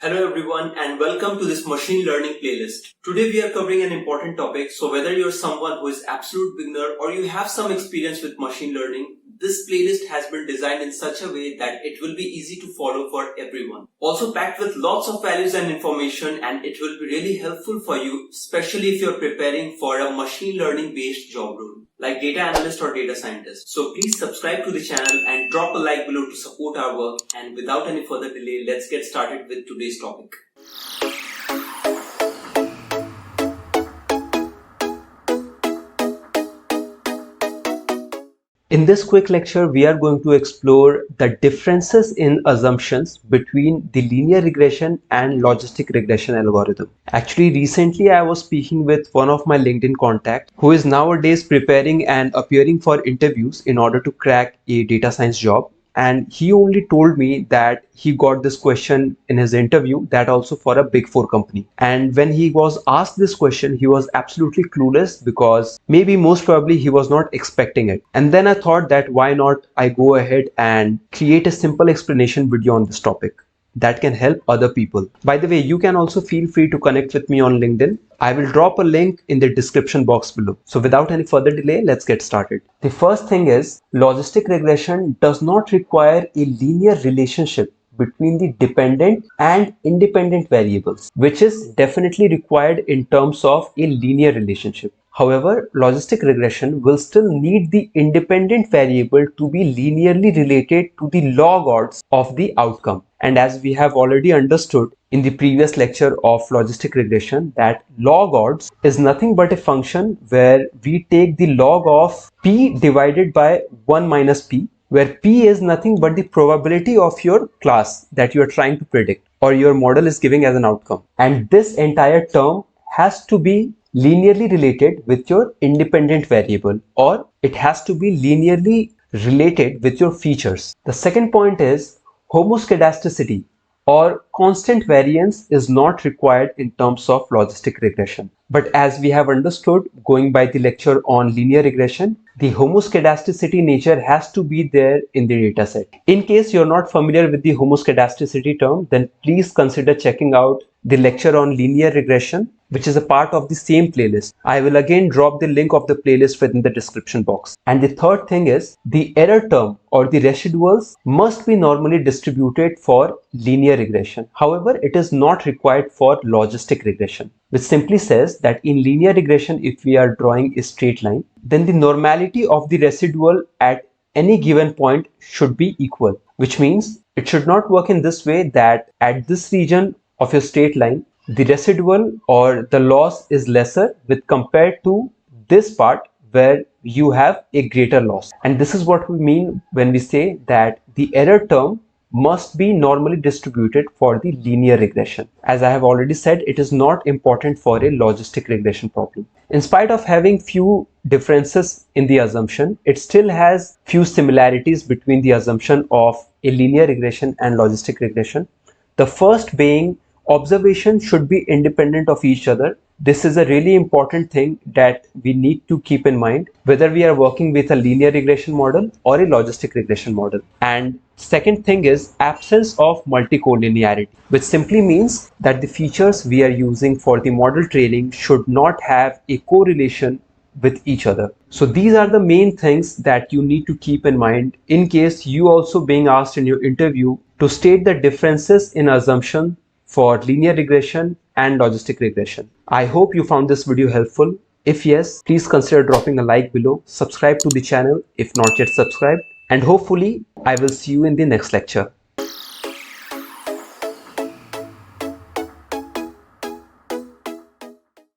Hello everyone and welcome to this machine learning playlist. Today we are covering an important topic, so whether you're someone who is absolute beginner or you have some experience with machine learning, this playlist has been designed in such a way that it will be easy to follow for everyone. Also packed with lots of values and information, and it will be really helpful for you, especially if you're preparing for a machine learning based job role like data analyst or data scientist. So please subscribe to the channel and drop a like below to support our work. And without any further delay, let's get started with today's topic. In this quick lecture, we are going to explore the differences in assumptions between the linear regression and logistic regression algorithm. Actually, recently I was speaking with one of my LinkedIn contacts who is nowadays preparing and appearing for interviews in order to crack a data science job. And he only told me that he got this question in his interview, that also for a big four company. And when he was asked this question, he was absolutely clueless because maybe most probably he was not expecting it. And then I thought that why not I go ahead and create a simple explanation video on this topic that can help other people. By the way, you can also feel free to connect with me on LinkedIn. I will drop a link in the description box below. So without any further delay, let's get started. The first thing is, logistic regression does not require a linear relationship between the dependent and independent variables, which is definitely required in terms of a linear relationship. However, logistic regression will still need the independent variable to be linearly related to the log odds of the outcome. And as we have already understood in the previous lecture of logistic regression, that log odds is nothing but a function where we take the log of p divided by 1 minus p, where p is nothing but the probability of your class that you are trying to predict or your model is giving as an outcome. And this entire term has to be linearly related with your independent variable, or it has to be linearly related with your features. The second point is, homoscedasticity or constant variance is not required in terms of logistic regression. But as we have understood going by the lecture on linear regression, the homoscedasticity nature has to be there in the dataset. In case you're not familiar with the homoscedasticity term, then please consider checking out the lecture on linear regression, which is a part of the same playlist. I will again drop the link of the playlist within the description box. And the third thing is, the error term or the residuals must be normally distributed for linear regression. However, it is not required for logistic regression, which simply says that in linear regression, if we are drawing a straight line, then the normality of the residual at any given point should be equal, which means it should not work in this way that at this region of your straight line, the residual or the loss is lesser with compared to this part where you have a greater loss. And this is what we mean when we say that the error term must be normally distributed for the linear regression. As I have already said, it is not important for a logistic regression problem. In spite of having few differences in the assumption, it still has few similarities between the assumption of a linear regression and logistic regression. The first being, observation should be independent of each other. This is a really important thing that we need to keep in mind whether we are working with a linear regression model or a logistic regression model. And second thing is absence of multicollinearity, which simply means that the features we are using for the model training should not have a correlation with each other. So these are the main things that you need to keep in mind in case you also being asked in your interview to state the differences in assumption for linear regression and logistic regression. I hope you found this video helpful. If yes, please consider dropping a like below, subscribe to the channel if not yet subscribed, and hopefully I will see you in the next lecture.